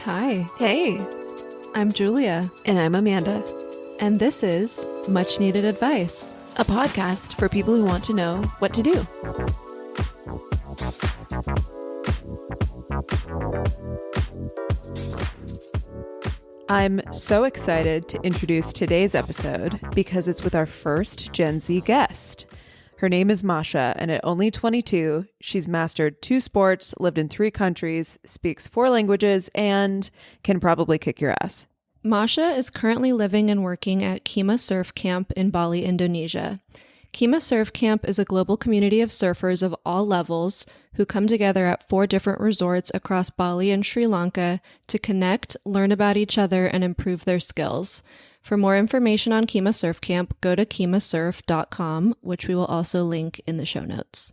Hi, Hey, I'm Julia, and I'm Amanda, and this is Much Needed Advice. a podcast for people who want to know what to do. I'm so excited to introduce today's episode because it's with our first Gen Z guest. Her name is Masha, and at only 22, she's mastered 2 sports, lived in 3 countries, speaks 4 languages, and can probably kick your ass. Masha is currently living and working at Kima Surf Camp in Bali, Indonesia. Kima Surf Camp is a global community of surfers of all levels who come together at 4 different resorts across Bali and Sri Lanka to connect, learn about each other, and improve their skills. For more information on Kima Surf Camp, go to kimasurf.com, which we will also link in the show notes.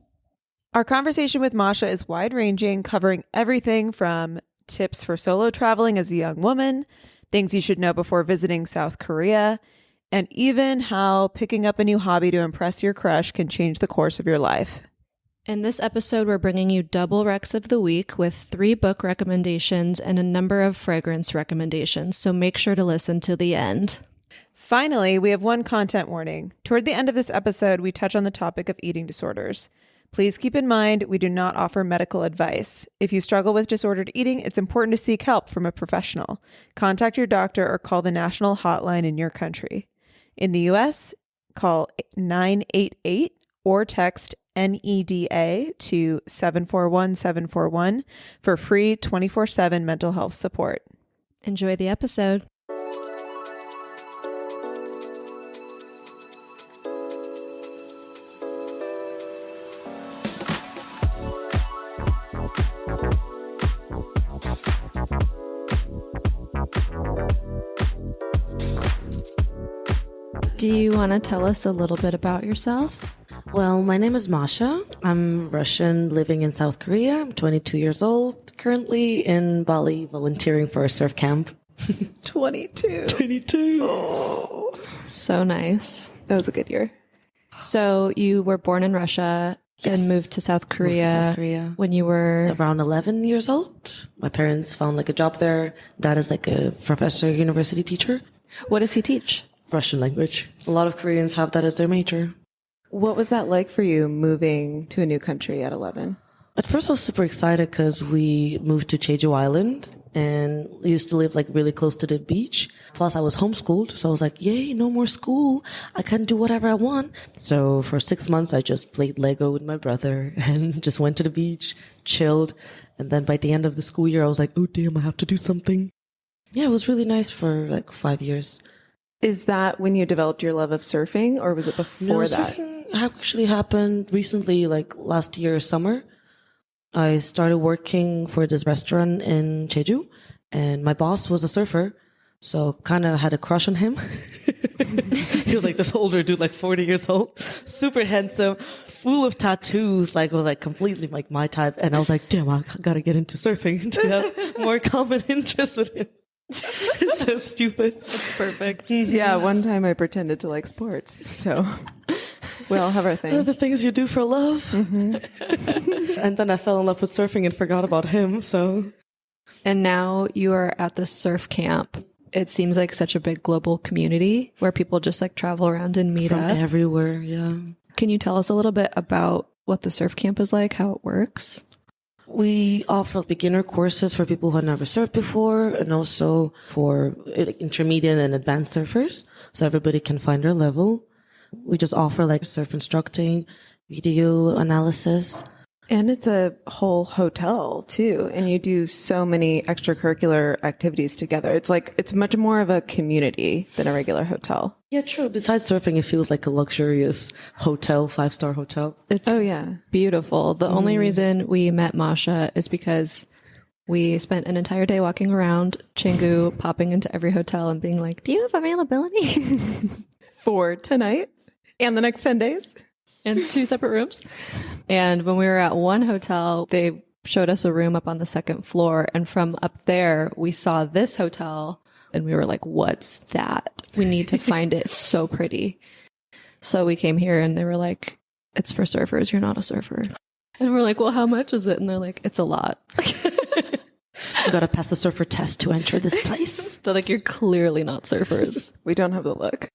Our conversation with Masha is wide-ranging, covering everything from tips for solo traveling as a young woman, things you should know before visiting South Korea, and even how picking up a new hobby to impress your crush can change the course of your life. In this episode, we're bringing you double Recs of the week with 3 book recommendations and a number of fragrance recommendations, so make sure to listen to the end. Finally, we have one content warning. Toward the end of this episode, we touch on the topic of eating disorders. Please keep in mind, we do not offer medical advice. If you struggle with disordered eating, it's important to seek help from a professional. Contact your doctor or call the national hotline in your country. In the U.S., call 988 or text NEDA to 741-741 for free 24/7 mental health support. Enjoy the episode. Do you want to tell us a little bit about yourself? Well, my name is Masha. I'm Russian living in South Korea. I'm 22 years old, currently in Bali volunteering for a surf camp. 22. 22. Oh, so nice. That was a good year. So you were born in Russia and moved to South Korea, when you were around 11 years old. My parents found like a job there. Dad is like a professor, university teacher. What does he teach? Russian language. A lot of Koreans have that as their major. What was that like for you moving to a new country at 11? At first I was super excited because we moved to Jeju Island and we used to live like really close to the beach. Plus I was homeschooled. So I was like, yay, no more school. I can do whatever I want. So for 6 months, I just played Lego with my brother and just went to the beach, chilled. And then by the end of the school year, I was like, oh damn, I have to do something. Yeah, it was really nice for like 5 years. Is that when you developed your love of surfing, or was it before that? Surfing actually happened recently, like last year, summer. I started working for this restaurant in Jeju, and my boss was a surfer, so kind of had a crush on him. He was like this older dude, like 40 years old, super handsome, full of tattoos, like was like completely like my type. And I was like, damn, I gotta get into surfing to have more common interests with him. It's so stupid. That's perfect. Yeah, one time I pretended to like sports, so we all have our thing. The things you do for love. Mm-hmm. And then I fell in love with surfing and forgot about him, so. And now you are at the surf camp. It seems like such a big global community where people just like travel around and meet From up. everywhere, yeah. Can you tell us a little bit about what the surf camp is like, how it works? We offer beginner courses for people who have never surfed before and also for intermediate and advanced surfers. So everybody can find their level. We just offer like surf instructing, video analysis. And it's a whole hotel too. And you do so many extracurricular activities together. It's much more of a community than a regular hotel. Yeah, true. Besides surfing, it feels like a luxurious hotel, 5-star hotel. It's beautiful. The only reason we met Masha is because we spent an entire day walking around Chingu, popping into every hotel and being like, do you have availability for tonight and the next 10 days? In 2 separate rooms. And when we were at one hotel, they showed us a room up on the 2nd floor. And from up there, we saw this hotel and we were like, what's that? We need to find it. It's so pretty. So we came here and they were like, it's for surfers. You're not a surfer. And we're like, well, how much is it? And they're like, it's a lot. You gotta pass the surfer test to enter this place. They're like, you're clearly not surfers. We don't have the look.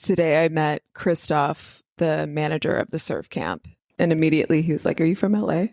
Today I met Christoph, the manager of the surf camp, and immediately he was like, "Are you from LA?"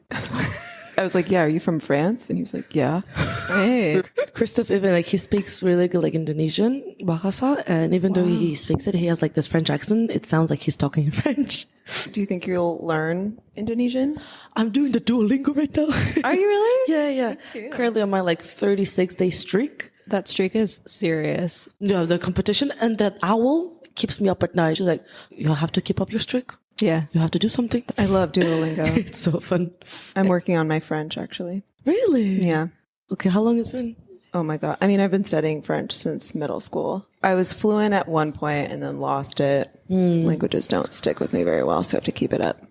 I was like, "Yeah." "Are you from France?" And he was like, "Yeah." Hey. Christoph, even like he speaks really good like Indonesian bahasa, and even though he speaks it, he has like this French accent. It sounds like he's talking in French. Do you think you'll learn Indonesian? I'm doing the Duolingo right now. Are you really? Yeah. Currently on my like 36-day streak. That streak is serious. Yeah, the competition, and that owl keeps me up at night. She's like, "You have to keep up your streak. Yeah. You have to do something." I love Duolingo. It's so fun. I'm working on my French, actually. Really? Yeah. Okay, how long has it been? Oh my God. I mean, I've been studying French since middle school. I was fluent at one point and then lost it. Languages don't stick with me very well, so I have to keep it up.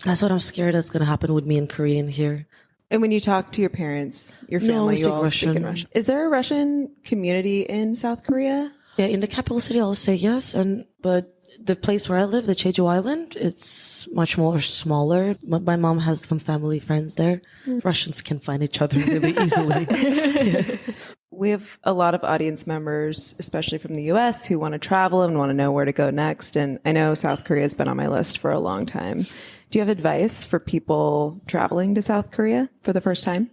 That's what I'm scared that's going to happen with me in Korean here. And when you talk to your parents, your No, family, we you speak all speak in Russian. Russian. Is there a Russian community in South Korea? Yeah, in the capital city, I'll say yes. But the place where I live, the Jeju Island, it's much more smaller. My mom has some family friends there. Russians can find each other really easily. We have a lot of audience members, especially from the US, who want to travel and want to know where to go next. And I know South Korea has been on my list for a long time. Do you have advice for people traveling to South Korea for the first time?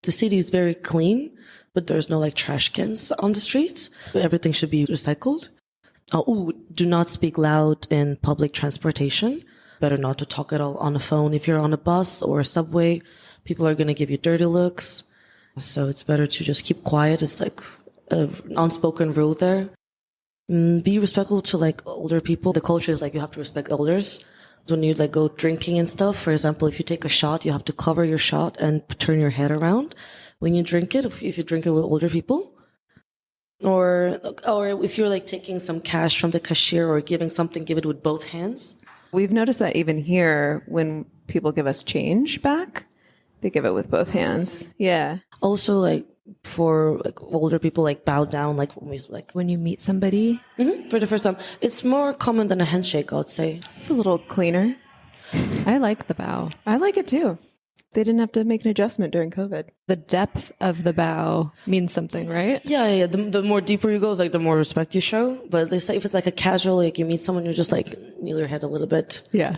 The city is very clean, but there's no like trash cans on the streets. Everything should be recycled. Do not speak loud in public transportation. Better not to talk at all on the phone. If you're on a bus or a subway, people are going to give you dirty looks. So it's better to just keep quiet. It's like an unspoken rule there. Be respectful to like older people. The culture is like you have to respect elders. When you like go drinking and stuff, for example, if you take a shot, you have to cover your shot and turn your head around when you drink it. If you drink it with older people, or if you're like taking some cash from the cashier or giving something, give it with both hands. We've noticed that even here, when people give us change back, they give it with both hands. Yeah. Also, like for like older people, like bow down, like When you meet somebody, for the first time. It's more common than a handshake, I would say. It's a little cleaner. I like the bow. I like it too. They didn't have to make an adjustment during COVID. The depth of the bow means something, right? Yeah. The more deeper you go, it's like the more respect you show. But they say if it's like a casual, like you meet someone, you're just like kneel your head a little bit. Yeah.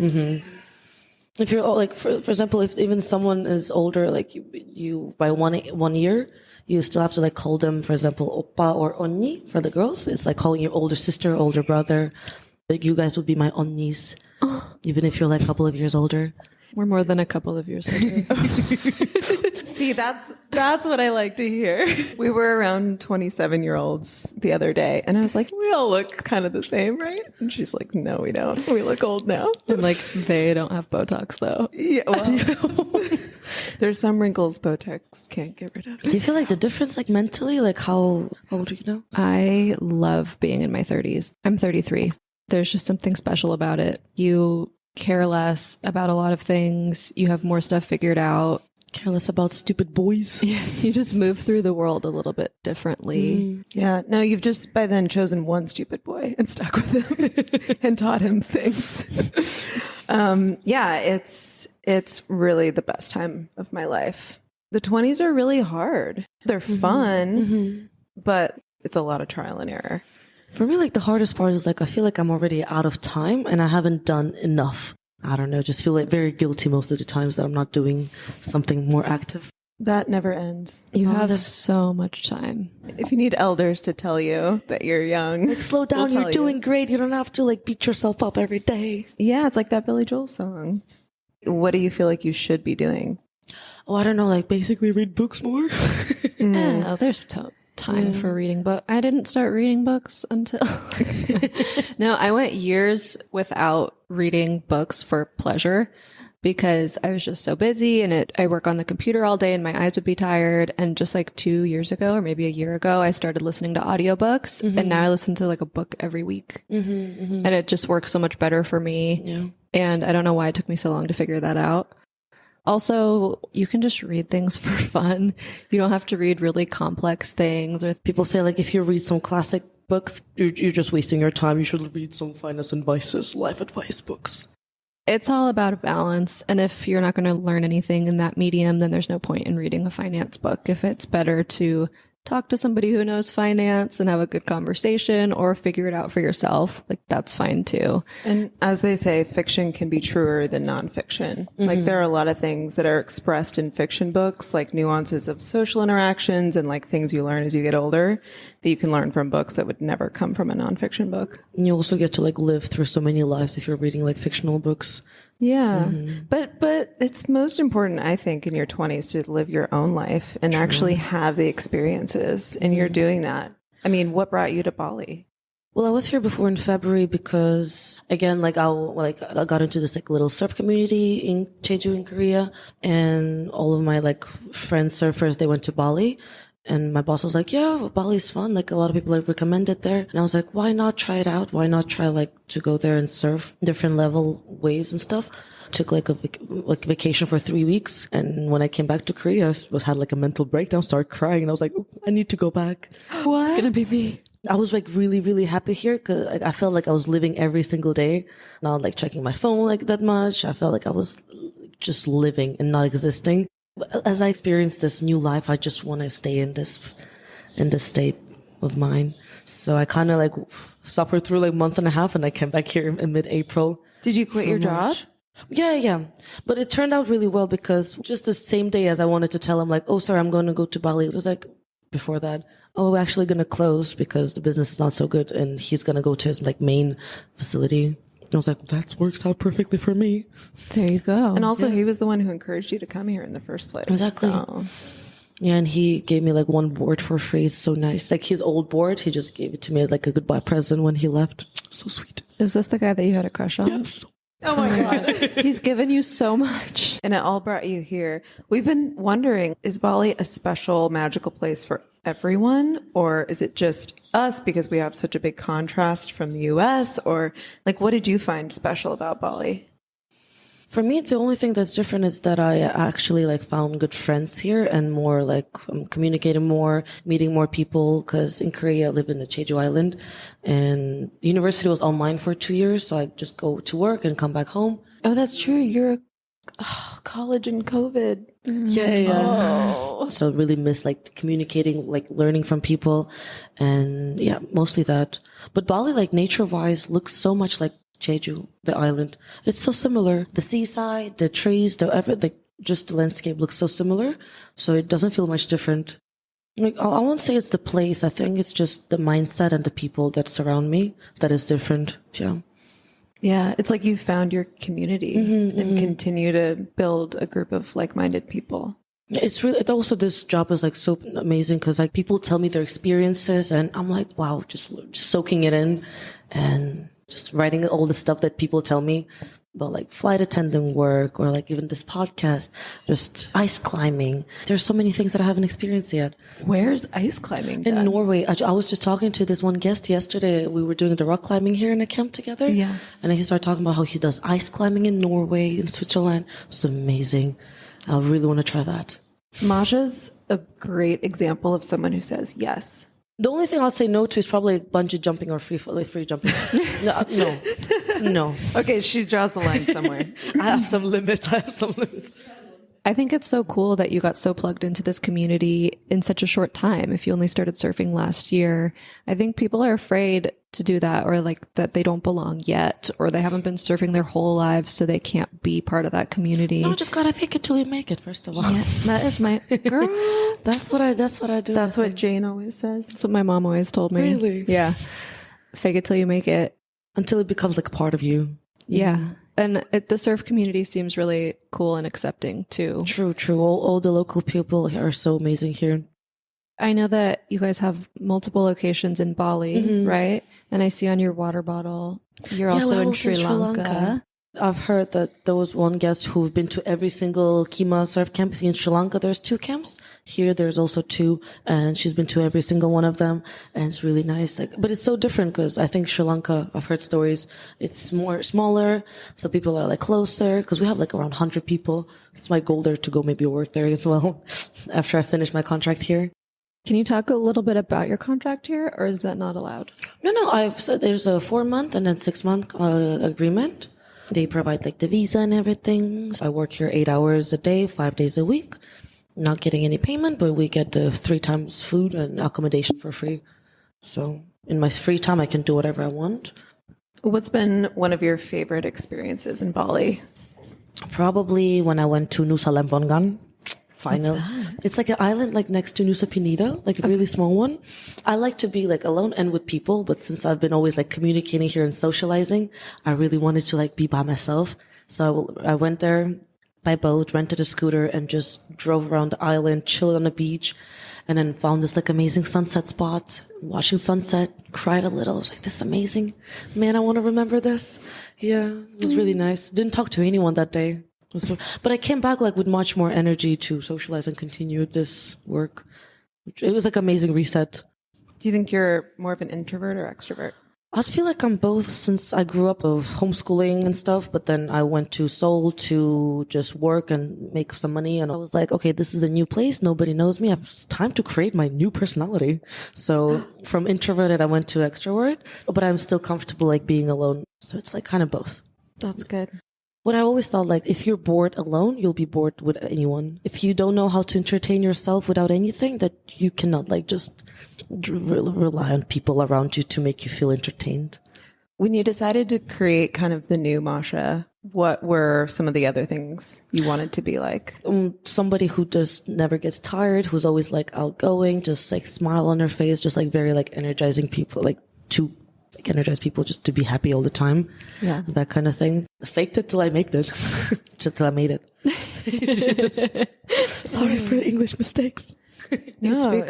If you're like, for example, if even someone is older, like you by 1 year, you still have to like call them, for example, oppa or onni for the girls. It's like calling your older sister, older brother. Like you guys would be my onnis, even if you're like a couple of years older. We're more than a couple of years older. See, that's what I like to hear. We were around 27-year-olds the other day, and I was like, we all look kind of the same, right? And she's like, no, we don't. We look old now. And like, they don't have Botox though. Yeah, well, there's some wrinkles Botox can't get rid of. Do you feel like the difference, like mentally, like how old are you now? I love being in my 30s. I'm 33. There's just something special about it. You care less about a lot of things. You have more stuff figured out. Care less about stupid boys. You just move through the world a little bit differently. Yeah, no, you've just by then chosen one stupid boy and stuck with him and taught him things. Yeah, it's really the best time of my life. The 20s are really hard. They're fun, but it's a lot of trial and error. For me, like the hardest part is like I feel like I'm already out of time and I haven't done enough. I don't know, just feel like very guilty most of the times that I'm not doing something more active. That never ends. You have so much time. If you need elders to tell you that you're young, Like slow down, we'll you're doing great. You don't have to like beat yourself up every day. Yeah, it's like that Billy Joel song. What do you feel like you should be doing? Oh, I don't know, like basically read books more. Oh, there's time for reading books. I didn't start reading books until no, I went years without reading books for pleasure because I was just so busy and I work on the computer all day and my eyes would be tired. And just like 2 years ago or maybe a year ago, I started listening to audiobooks and now I listen to like a book every week and it just works so much better for me. Yeah. And I don't know why it took me so long to figure that out. Also, you can just read things for fun. You don't have to read really complex things. Or People say like if you read some classic books, you're just wasting your time. You should read some Finest and Vices life advice books. It's all about a balance. And if you're not going to learn anything in that medium, then there's no point in reading a finance book. If it's better to talk to somebody who knows finance and have a good conversation or figure it out for yourself, like that's fine too. And as they say, fiction can be truer than nonfiction. Like there are a lot of things that are expressed in fiction books, like nuances of social interactions and like things you learn as you get older that you can learn from books that would never come from a nonfiction book. And you also get to like live through so many lives if you're reading like fictional books. Yeah. But it's most important, I think, in your 20s to live your own life and actually have the experiences. And you're doing that. I mean, what brought you to Bali? Well, I was here before in February because, again, I got into this like little surf community in Jeju in Korea, and all of my like friends surfers, they went to Bali. And my boss was like, yeah, Bali's fun. Like a lot of people have recommended there. And I was like, why not try it out? Why not try like to go there and surf different level waves and stuff? Took like a vacation for 3 weeks. And when I came back to Korea, I had like a mental breakdown, started crying. And I was like, oh, I need to go back. What? It's going to be me. I was like really, really happy here because I felt like I was living every single day, not like checking my phone like that much. I felt like I was just living and not existing. As I experience this new life, I just want to stay in this state of mind. So I kind of like suffered through like a month and a half, and I came back here in mid-April. Did you quit your job? Yeah. But it turned out really well because just the same day as I wanted to tell him like, oh, sorry, I'm going to go to Bali. It was like before that, oh, we're actually going to close because the business is not so good, and he's going to go to his like main facility. I was like, that works out perfectly for me. There you go. And also, he was the one who encouraged you to come here in the first place. Exactly. So. Yeah, and he gave me like one board for free. It's so nice. Like his old board, he just gave it to me as like a goodbye present when he left. So sweet. Is this the guy that you had a crush on? Yes. Oh my God. He's given you so much. And it all brought you here. We've been wondering, is Bali a special magical place for everyone? Or is it just us because we have such a big contrast from the US? Or like, what did you find special about Bali? For me, the only thing that's different is that I actually like found good friends here and more like I'm communicating more, meeting more people. Cause in Korea, I live in the Jeju Island and university was online for 2 years. So I just go to work and come back home. Oh, that's true. You're college and COVID. Yeah. Oh. So I really miss like communicating, like learning from people and yeah, mostly that. But Bali, like nature wise, looks so much like Jeju, the island. It's so similar. The seaside, the trees, just the landscape looks so similar. So it doesn't feel much different. Like, I won't say it's the place. I think it's just the mindset and the people that surround me that is different. Yeah. Yeah. It's like you found your community and continue to build a group of like-minded people. It's really, also this job is like so amazing because like people tell me their experiences and I'm like, wow, just soaking it in and just writing all the stuff that people tell me about like flight attendant work or like even this podcast, just ice climbing. There's so many things that I haven't experienced yet. Where's ice climbing done? In Norway. I was just talking to this one guest yesterday. We were doing the rock climbing here in a camp together. Yeah. And he started talking about how he does ice climbing in Norway, in Switzerland. It was amazing. I really want to try that. Masha's a great example of someone who says yes. The only thing I'll say no to is probably bungee jumping or free jumping. No. Okay, she draws the line somewhere. I have some limits. I think it's so cool that you got so plugged into this community in such a short time. If you only started surfing last year, I think people are afraid to do that or like that they don't belong yet or they haven't been surfing their whole lives so they can't be part of that community. No, just gotta fake it till you make it, first of all. Yeah, that is my girl. That's what I do. That's what Jane always says. That's what my mom always told me. Really? Yeah. Fake it till you make it. Until it becomes like a part of you. Yeah. And the surf community seems really cool and accepting too. True. All the local people are so amazing here. I know that you guys have multiple locations in Bali, right? And I see on your water bottle, you're also in Sri Lanka. I've heard that there was one guest who've been to every single Kima surf camp. In Sri Lanka, there's 2 camps. Here, there's also 2, and she's been to every single one of them, and it's really nice. But it's so different because I think Sri Lanka, I've heard stories, it's more smaller, so people are like closer, because we have like around 100 people. It's my goal there to go maybe work there as well after I finish my contract here. Can you talk a little bit about your contract here, or is that not allowed? No, I've said there's a 4-month and then 6-month agreement. They provide like the visa and everything. So I work here 8 hours a day, 5 days a week. Not getting any payment, but we get the 3 times food and accommodation for free. So in my free time, I can do whatever I want. What's been one of your favorite experiences in Bali? Probably when I went to Nusa Lembongan. Final. It's like an island like next to Nusa Penida, like a really small one. I like to be like alone and with people, but since I've been always like communicating here and socializing, I really wanted to like be by myself. So I went there by boat, rented a scooter, and just drove around the island, chilled on the beach, and then found this like amazing sunset spot, watching sunset, cried a little. I was like, this is amazing. Man, I want to remember this. Yeah, it was really nice. Didn't talk to anyone that day. But I came back like with much more energy to socialize and continue this work. It was like amazing reset. Do you think you're more of an introvert or extrovert? I feel like I'm both since I grew up of homeschooling and stuff, but then I went to Seoul to just work and make some money. And I was like, okay, this is a new place. Nobody knows me. It's time to create my new personality. So from introverted, I went to extrovert, but I'm still comfortable like being alone. So it's like kind of both. That's good. What I always thought, like, if you're bored alone, you'll be bored with anyone. If you don't know how to entertain yourself without anything, that you cannot, like, just rely on people around you to make you feel entertained. When you decided to create kind of the new Masha, what were some of the other things you wanted to be like? Somebody who just never gets tired, who's always, like, outgoing, just, like, smile on their face, just, like, very, like, energizing people, like, to like energize people just to be happy all the time. Yeah. That kind of thing. I faked it till I made it. Till I made it. Sorry for the English mistakes. You speak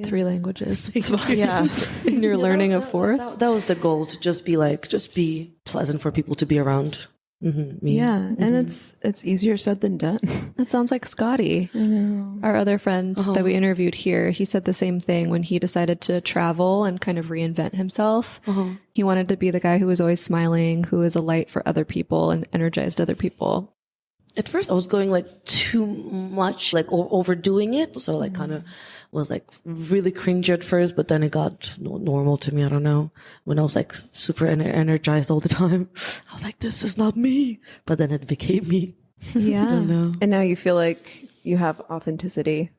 3 languages. Yeah. And you're learning a 4th. That was the goal, to just be pleasant for people to be around. Mm-hmm, yeah. And it's easier said than done. That sounds like Scotty. I know. Our other friend that we interviewed here, he said the same thing when he decided to travel and kind of reinvent himself. He wanted to be the guy who was always smiling, who was a light for other people and energized other people. At first I was going like too much, like overdoing it. So like kind of was like really cringy at first, but then it got normal to me. I don't know. When I was like super energized all the time, I was like, this is not me. But then it became me. Yeah. I don't know. And now you feel like you have authenticity.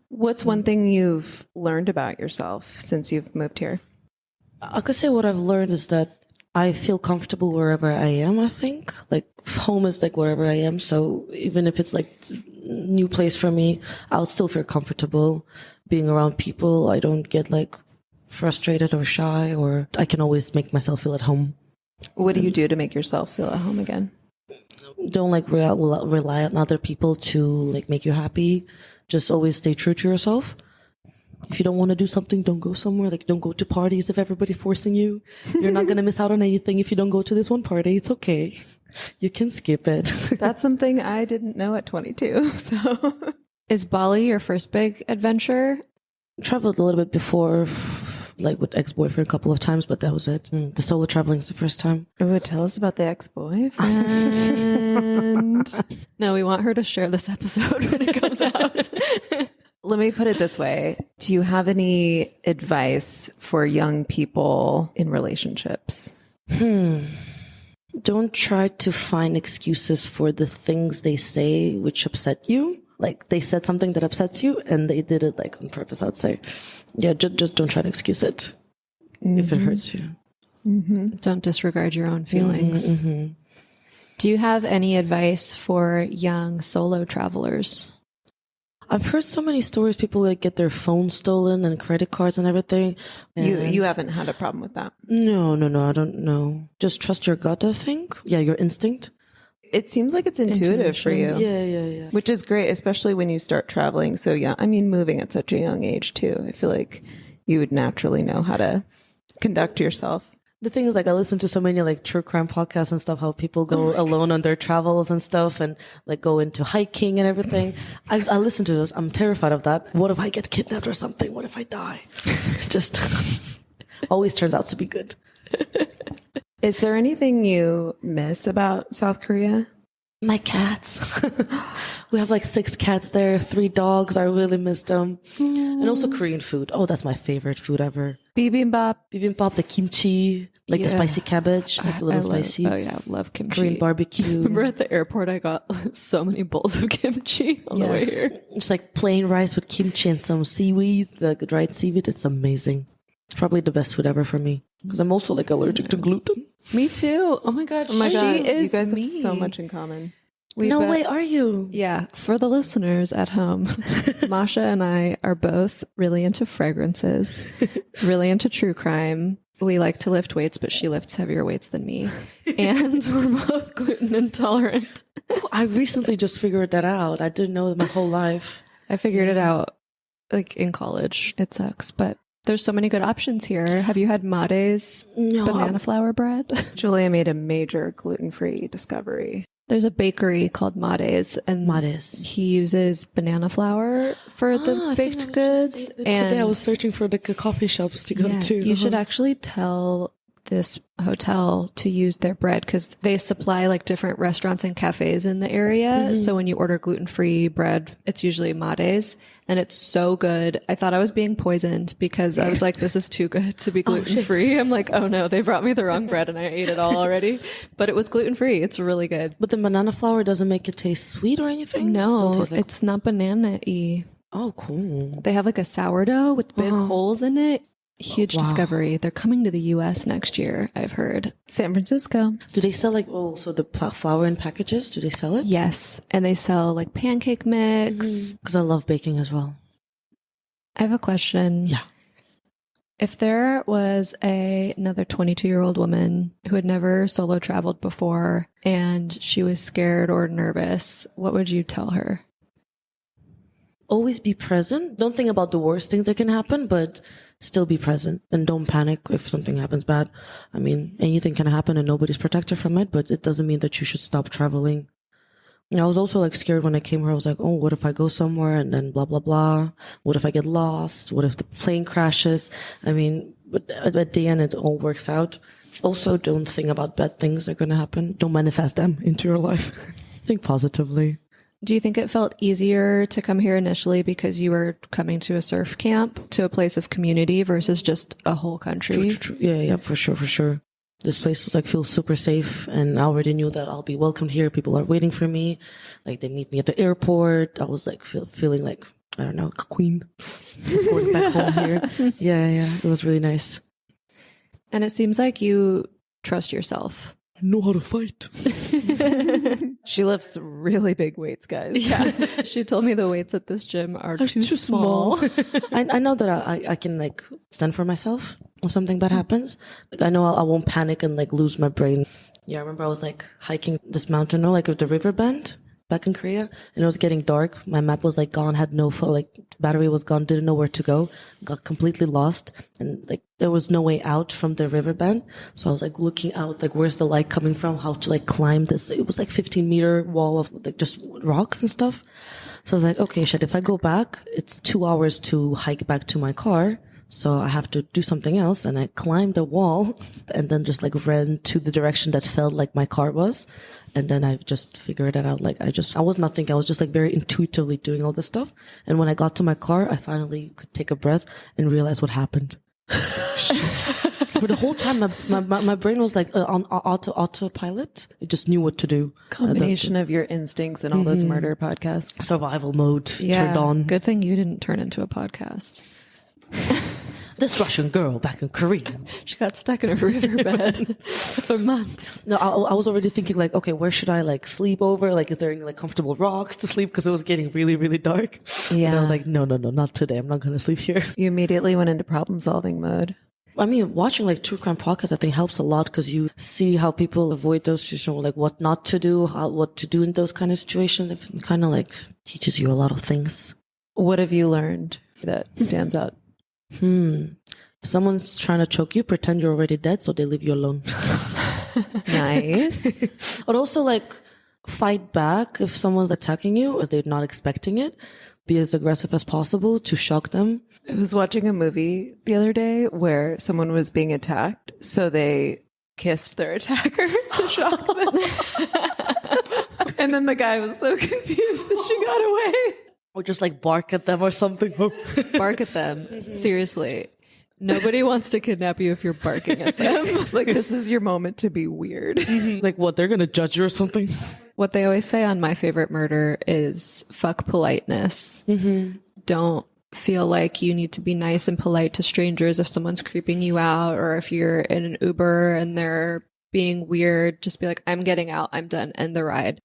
What's one thing you've learned about yourself since you've moved here? I could say what I've learned is that I feel comfortable wherever I am, I think. Like, home is like wherever I am. So even if it's like new place for me, I'll still feel comfortable being around people. I don't get like frustrated or shy, or I can always make myself feel at home. What do you do to make yourself feel at home again? Don't like rely on other people to like make you happy. Just always stay true to yourself. If you don't want to do something, don't go somewhere. Like, don't go to parties if everybody's forcing you. You're not going to miss out on anything if you don't go to this one party. It's okay. You can skip it. That's something I didn't know at 22. So, is Bali your first big adventure? Traveled a little bit before, like with ex-boyfriend a couple of times, but that was it. The solo traveling is the first time. Oh, tell us about the ex-boyfriend. No, we want her to share this episode when it comes out. Let me put it this way. Do you have any advice for young people in relationships? Don't try to find excuses for the things they say which upset you. Like, they said something that upsets you and they did it like on purpose, I'd say. Yeah, just don't try to excuse it if it hurts you. Don't disregard your own feelings. Do you have any advice for young solo travelers? I've heard so many stories, people like get their phones stolen and credit cards and everything. And You haven't had a problem with that? No, I don't know. Just trust your gut, I think. Yeah, your instinct. It seems like it's intuitive for you. Yeah. Which is great, especially when you start traveling so young. I mean, moving at such a young age too. I feel like you would naturally know how to conduct yourself. The thing is, like, I listen to so many like true crime podcasts and stuff, how people go alone on their travels and stuff and like go into hiking and everything. I listen to those. I'm terrified of that. What if I get kidnapped or something? What if I die? Just always turns out to be good. Is there anything you miss about South Korea? My cats. We have like 6 cats there, 3 dogs. I really miss them. And also Korean food. Oh, that's my favorite food ever. Bibimbap. Bibimbap, the kimchi, like the spicy cabbage, like a little spicy. Oh yeah, I love kimchi. Korean barbecue. Remember at the airport, I got so many bowls of kimchi on the way here. It's like plain rice with kimchi and some seaweed, like the dried seaweed. It's amazing. It's probably the best food ever for me because I'm also like allergic to gluten. Me too. Oh my god. Oh my God. She is you guys me. have so much in common. No way, are you? Yeah. For the listeners at home, Masha and I are both really into fragrances, really into true crime. We like to lift weights, but she lifts heavier weights than me. And we're both gluten intolerant. I recently just figured that out. I didn't know it my whole life. I figured it out like in college. It sucks, but there's so many good options here. Have you had Made's banana flour bread? Julia made a major gluten-free discovery. There's a bakery called Made's, and Made's. he uses banana flour for the baked goods. And today I was searching for like coffee shops to go to. You should actually tell this hotel to use their bread because they supply like different restaurants and cafes in the area. So when you order gluten-free bread, it's usually Made's, and it's so good. I thought I was being poisoned because I was like, this is too good to be gluten-free. I'm like, oh no, they brought me the wrong bread and I ate it all already. But it was gluten-free. It's really good. But the banana flour doesn't make it taste sweet or anything? No, it's not banana-y. Oh, cool. They have like a sourdough with big holes in it. Huge discovery. They're coming to the US next year, I've heard. San Francisco. Do they sell like, so the flour in packages, do they sell it? Yes. And they sell like pancake mix. Because I love baking as well. I have a question. Yeah. If there was another 22-year-old woman who had never solo traveled before and she was scared or nervous, what would you tell her? Always be present. Don't think about the worst things that can happen, but still be present and don't panic if something happens bad. I mean, anything can happen and nobody's protected from it, but it doesn't mean that you should stop traveling. I was also like scared when I came here. I was like, oh, what if I go somewhere and then blah, blah, blah? What if I get lost? What if the plane crashes? I mean, but at the end, it all works out. Also, don't think about bad things that are going to happen. Don't manifest them into your life. Think positively. Do you think it felt easier to come here initially because you were coming to a surf camp, to a place of community versus just a whole country? True. Yeah, for sure. This place is like feels super safe, and I already knew that I'll be welcomed here. People are waiting for me. Like they meet me at the airport. I was like feeling like, I don't know, a queen. Just going back home here. Yeah. It was really nice. And it seems like you trust yourself. I know how to fight. She lifts really big weights, guys. Yeah. She told me the weights at this gym are too small. I know that I can like stand for myself if something bad happens. Like I know I won't panic and like lose my brain. Yeah, I remember I was like hiking this mountain, like with the river bend back in Korea, and it was getting dark. My map was like gone, had no phone, like battery was gone, didn't know where to go, got completely lost, and like there was no way out from the river bend. So I was like looking out, like where's the light coming from, how to like climb this. It was like 15-meter wall of like just rocks and stuff. So I was like, okay, shit, if I go back, it's 2 hours to hike back to my car. So I have to do something else. And I climbed the wall and then just like ran to the direction that felt like my car was. And then I just figured it out. Like I was not thinking. I was just like very intuitively doing all this stuff. And when I got to my car, I finally could take a breath and realize what happened. For the whole time, my brain was like on autopilot. It just knew what to do. Combination of your instincts and all those murder podcasts. Survival mode turned on. Good thing you didn't turn into a podcast. This Russian girl back in Korea. She got stuck in a riverbed for months. No, I was already thinking like, okay, where should I like sleep over? Like, is there any like comfortable rocks to sleep? Because it was getting really, really dark. Yeah. And I was like, no, not today. I'm not going to sleep here. You immediately went into problem solving mode. I mean, watching like true crime podcasts, I think helps a lot because you see how people avoid those situations, like what not to do, what to do in those kind of situations. It kind of like teaches you a lot of things. What have you learned that stands out? If someone's trying to choke you, pretend you're already dead so they leave you alone. Nice. But also like fight back if someone's attacking you as they're not expecting it. Be as aggressive as possible to shock them. I was watching a movie the other day where someone was being attacked, so they kissed their attacker to shock them. And then the guy was so confused that she got away. Or just like bark at them or something. Bark at them. Seriously. Nobody wants to kidnap you if you're barking at them. Like, this is your moment to be weird. Like what, they're gonna judge you or something? What they always say on My Favorite Murder is fuck politeness. Don't feel like you need to be nice and polite to strangers if someone's creeping you out, or if you're in an Uber and they're being weird, just be like, I'm getting out, I'm done, end the ride.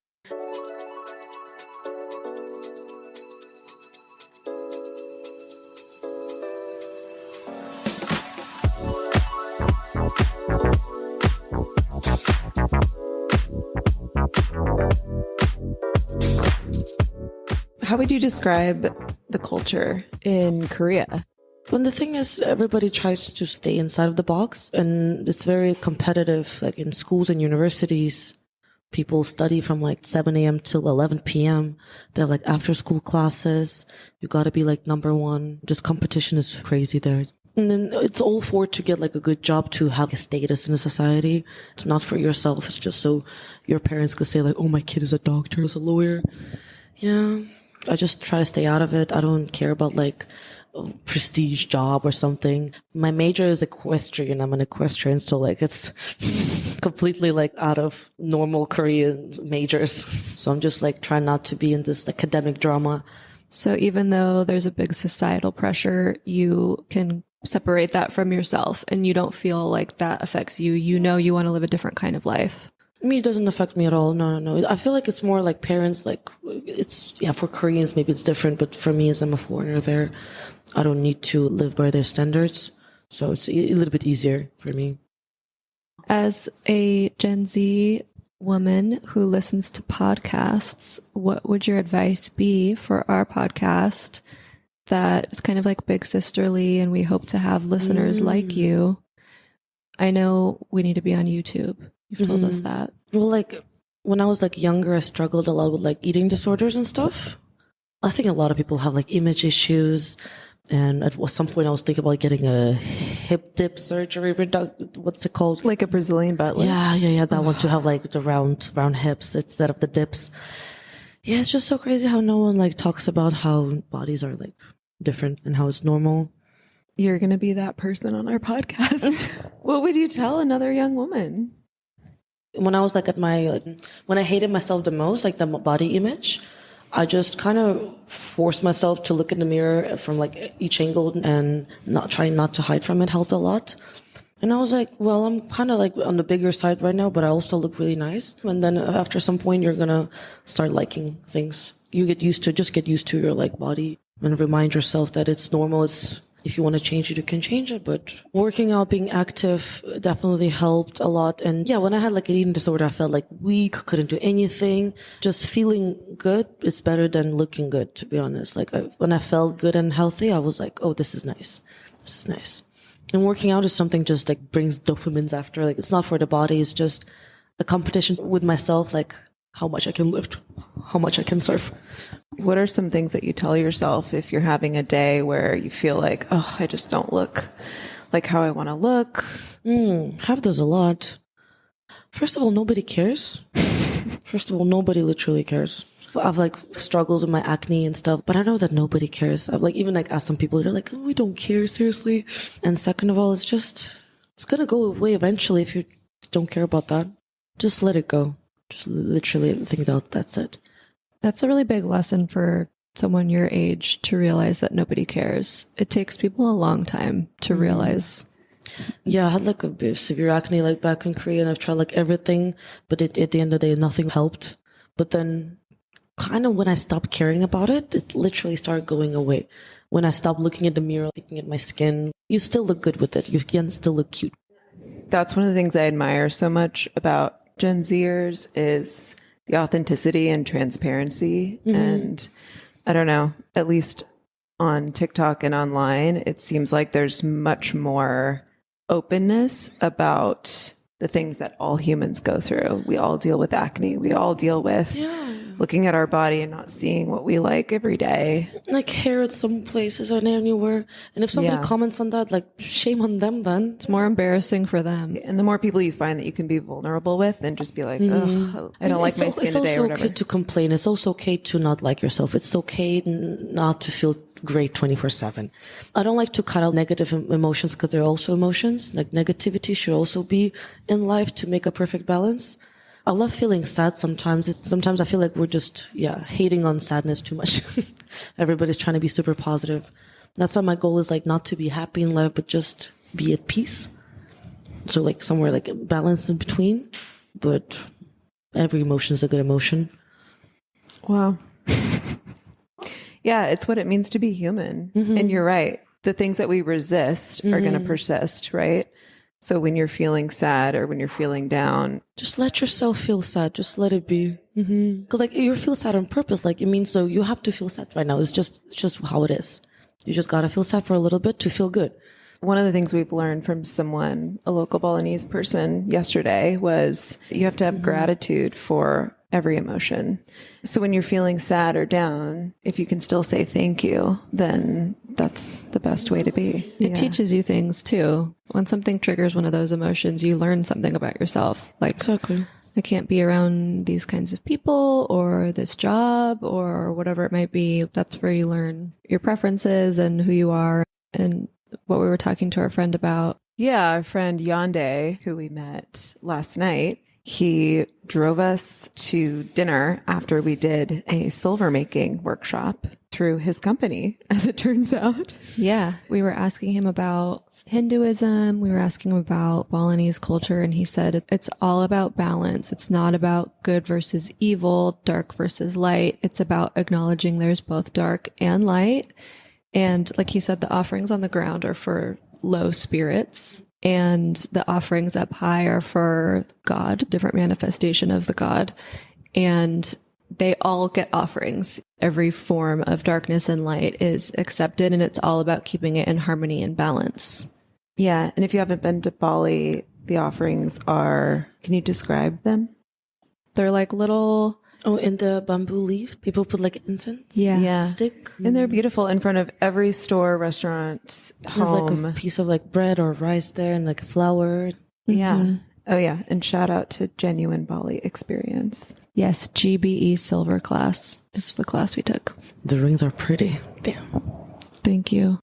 How would you describe the culture in Korea? When the thing is, everybody tries to stay inside of the box, and it's very competitive. Like in schools and universities, people study from like 7 a.m. till 11 p.m. They have like after school classes. You got to be like number one. Just competition is crazy there. And then it's all for to get like a good job, to have a status in the society. It's not for yourself. It's just so your parents could say like, oh, my kid is a doctor, is a lawyer. Yeah. I just try to stay out of it. I don't care about like a prestige job or something. My major is equestrian. I'm an equestrian, so like it's completely like out of normal Korean majors. So I'm just like trying not to be in this academic drama. So even though there's a big societal pressure, you can separate that from yourself and you don't feel like that affects you. You know you want to live a different kind of life. Me, it doesn't affect me at all. No. I feel like it's more like parents, like it's, yeah, for Koreans, maybe it's different, but for me, as I'm a foreigner there, I don't need to live by their standards. So it's a little bit easier for me. As a Gen Z woman who listens to podcasts, what would your advice be for our podcast that is kind of like big sisterly and we hope to have listeners like you? I know we need to be on YouTube. You've told us that. Well, like when I was like younger, I struggled a lot with like eating disorders and stuff. I think a lot of people have like image issues. And at some point I was thinking about getting a hip dip surgery. What's it called? Like a Brazilian butt lift? Yeah. That one, to have like the round hips instead of the dips. Yeah, it's just so crazy how no one like talks about how bodies are like different and how it's normal. You're going to be that person on our podcast. What would you tell another young woman? When I was like at my, like, when I hated myself the most, like the body image, I just kind of forced myself to look in the mirror from like each angle and trying not to hide from it helped a lot. And I was like, well, I'm kind of like on the bigger side right now, but I also look really nice. And then after some point, you're going to start liking things. You get used to your like body and remind yourself that it's normal. If you want to change it, you can change it. But working out, being active definitely helped a lot. And yeah, when I had like an eating disorder, I felt like weak, couldn't do anything. Just feeling good is better than looking good, to be honest. Like when I felt good and healthy, I was like, oh, this is nice. This is nice. And working out is something just like brings dopamines after. Like it's not for the body. It's just a competition with myself, like how much I can lift, how much I can surf. What are some things that you tell yourself if you're having a day where you feel like, oh, I just don't look like how I want to look? Have those a lot. First of all, nobody cares. Nobody literally cares. I've like struggled with my acne and stuff, but I know that nobody cares. I've like even like asked some people, they're like, oh, we don't care, seriously. And second of all, it's going to go away eventually if you don't care about that. Just let it go. Just literally think that that's it. That's a really big lesson for someone your age to realize that nobody cares. It takes people a long time to realize. Yeah, I had like a severe acne like back in Korea, and I've tried like everything, but at the end of the day, nothing helped. But then kind of when I stopped caring about it, it literally started going away. When I stopped looking at the mirror, looking at my skin, you still look good with it. You can still look cute. That's one of the things I admire so much about Gen Zers is the authenticity and transparency. And I don't know, at least on TikTok and online, it seems like there's much more openness about the things that all humans go through. We all deal with acne. We all deal with looking at our body and not seeing what we like every day. Like hair at some places or anywhere. And if somebody comments on that, like shame on them then. It's more embarrassing for them. And the more people you find that you can be vulnerable with, then just be like, ugh, I don't like my skin today or It's also whatever. okay to complain. It's also okay to not like yourself. It's okay not to feel great 24/7. I don't like to cut out negative emotions because they're also emotions. Like negativity should also be in life to make a perfect balance. I love feeling sad sometimes. Sometimes I feel like we're just, hating on sadness too much. Everybody's trying to be super positive. That's why my goal is like not to be happy in life, but just be at peace. So like somewhere like a balance in between, but every emotion is a good emotion. Wow. Yeah, it's what it means to be human. And you're right. The things that we resist are going to persist, right? So when you're feeling sad or when you're feeling down, just let yourself feel sad. Just let it be. Because like you feel sad on purpose. Like it means so you have to feel sad right now. It's just how it is. You just got to feel sad for a little bit to feel good. one of the things we've learned from someone, a local Balinese person yesterday, was you have to have gratitude for every emotion. So when you're feeling sad or down, if you can still say thank you, then that's the best way to be. It teaches you things too. When something triggers one of those emotions, you learn something about yourself. Like, Exactly. I can't be around these kinds of people or this job or whatever it might be. That's where you learn your preferences and who you are and what we were talking to our friend about. Yeah, our friend Yonde, who we met last night, he drove us to dinner after we did a silver making workshop through his company, as it turns out. Yeah, we were asking him about Hinduism. We were asking him about Balinese culture, and he said it's all about balance. It's not about good versus evil, dark versus light. It's about acknowledging there's both dark and light. And like he said, the offerings on the ground are for low spirits, and the offerings up high are for God, different manifestation of the God. And they all get offerings. Every form of darkness and light is accepted, and it's all about keeping it in harmony and balance. Yeah. And if you haven't been to Bali, the offerings are, can you describe them? They're like little... Oh, in the bamboo leaf, people put like incense? Yeah. Stick? And they're beautiful in front of every store, restaurant, home. There's like a piece of like bread or rice there and like a flower. Yeah. Oh, yeah. And shout out to Genuine Bali Experience. Yes, GBE Silver class. This is the class we took. The rings are pretty. Damn. Thank you.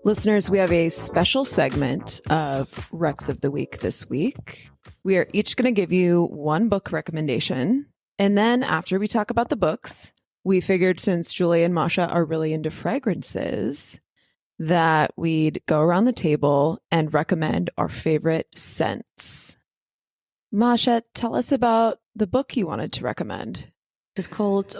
Listeners, we have a special segment of Recs of the Week this week. We are each going to give you one book recommendation. And then after we talk about the books, we figured since Julia and Masha are really into fragrances, that we'd go around the table and recommend our favorite scents. Masha, tell us about the book you wanted to recommend. It's called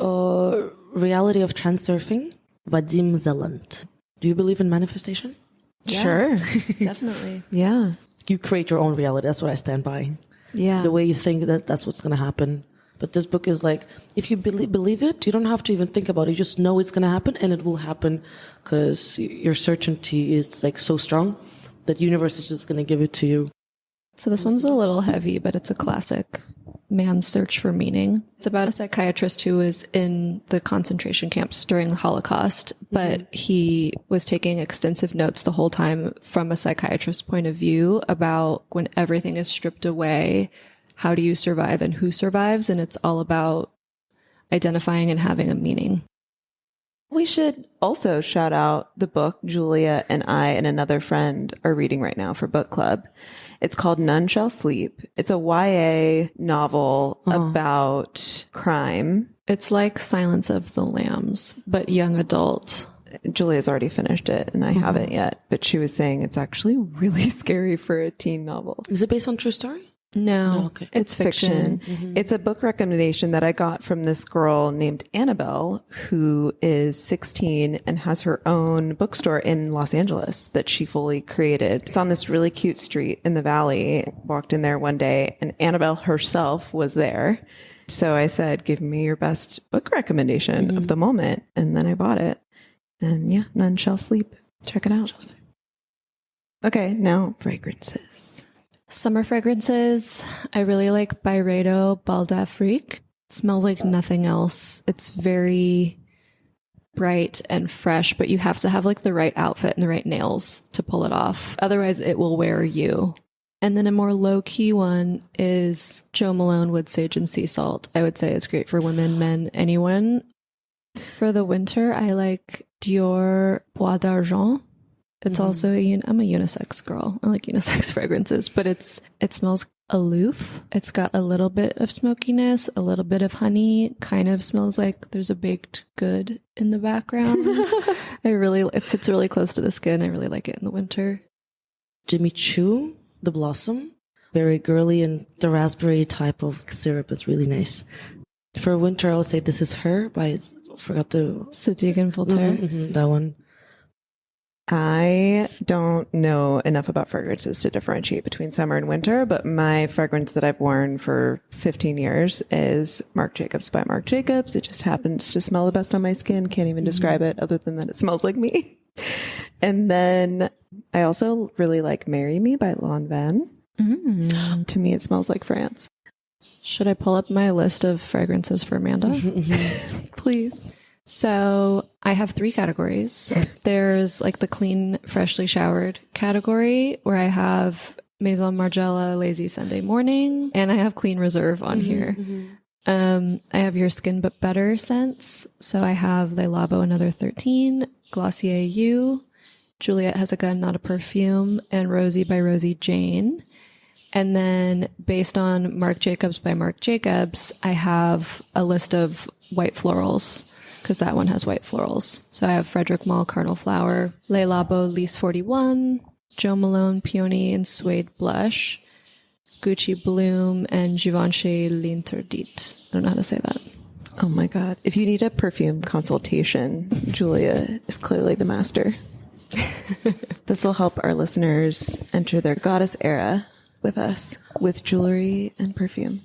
Reality of Transurfing, Vadim Zeland. Do you believe in manifestation? Yeah, Sure. Definitely. Yeah. You create your own reality. That's what I stand by. Yeah. The way you think that's what's going to happen. But this book is like, if you believe it, you don't have to even think about it. You just know it's going to happen, and it will happen because your certainty is like so strong that the universe is just going to give it to you. So this one's a little heavy, but it's a classic man's search for meaning. It's about a psychiatrist who was in the concentration camps during the Holocaust, but he was taking extensive notes the whole time from a psychiatrist's point of view about when everything is stripped away, how do you survive and who survives? And it's all about identifying and having a meaning. We should also shout out the book Julia and I and another friend are reading right now for book club. It's called None Shall Sleep. It's a YA novel about crime. It's like Silence of the Lambs, but young adult. Julia's already finished it and I haven't yet, but she was saying it's actually really scary for a teen novel. Is it based on true story? No, okay. It's fiction. It's a book recommendation that I got from this girl named Annabelle, who is 16 and has her own bookstore in Los Angeles that she fully created. It's on this really cute street in the valley. Walked in there one day and Annabelle herself was there. So I said, give me your best book recommendation of the moment. And then I bought it. And yeah, None Shall Sleep. Check it out. Okay, now fragrances. Summer fragrances. I really like Byredo Bal d'Afrique. It smells like nothing else. It's very bright and fresh, but you have to have like the right outfit and the right nails to pull it off. Otherwise, it will wear you. And then a more low-key one is Jo Malone Wood Sage and Sea Salt. I would say it's great for women, men, anyone. For the winter, I like Dior Bois d'Argent. It's also, I'm a unisex girl. I like unisex fragrances, but it smells aloof. It's got a little bit of smokiness, a little bit of honey. Kind of smells like there's a baked good in the background. It sits really close to the skin. I really like it in the winter. Jimmy Choo, The Blossom. Very girly, and the raspberry type of syrup is really nice. For winter, I'll say This Is Her by, I forgot the... Sadiq and Voltaire. That one. I don't know enough about fragrances to differentiate between summer and winter, but my fragrance that I've worn for 15 years is Marc Jacobs by Marc Jacobs. It just happens to smell the best on my skin. Can't even describe it other than that it smells like me. And then I also really like Marry Me by Lanvin. To me, it smells like France. Should I pull up my list of fragrances for Amanda? Please. So I have 3 categories. There's like the clean, freshly showered category where I have Maison Margiela Lazy Sunday Morning, and I have Clean Reserve on here. I have Your Skin But Better scents. So I have Le Labo Another 13, Glossier You, Juliet Has a Gun, Not a Perfume, and Rosie by Rosie Jane. And then based on Marc Jacobs by Marc Jacobs, I have a list of white florals, because that one has white florals. So I have Frederic Malle Cardinal Flower, Le Labo Lys 41, Jo Malone Peony and Suede Blush, Gucci Bloom, and Givenchy L'Interdit. I don't know how to say that. Oh my God. If you need a perfume consultation, Julia is clearly the master. This will help our listeners enter their goddess era with us, with jewelry and perfume.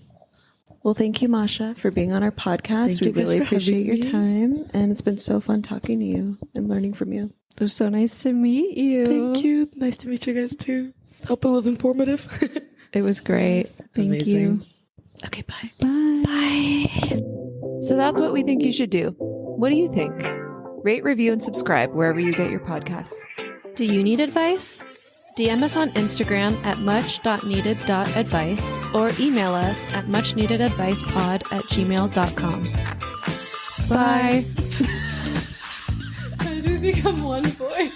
Well, thank you, Masha, for being on our podcast. We really appreciate your time. And it's been so fun talking to you and learning from you. It was so nice to meet you. Thank you. Nice to meet you guys too. Hope it was informative. It was great. Thank Amazing. you. Okay, bye. Bye. Bye. So that's what we think you should do. What do you think? Rate, review, and subscribe wherever you get your podcasts. Do you need advice? DM us on Instagram at much.needed.advice or email us at muchneededadvicepod@gmail.com. Bye. How do we become one voice?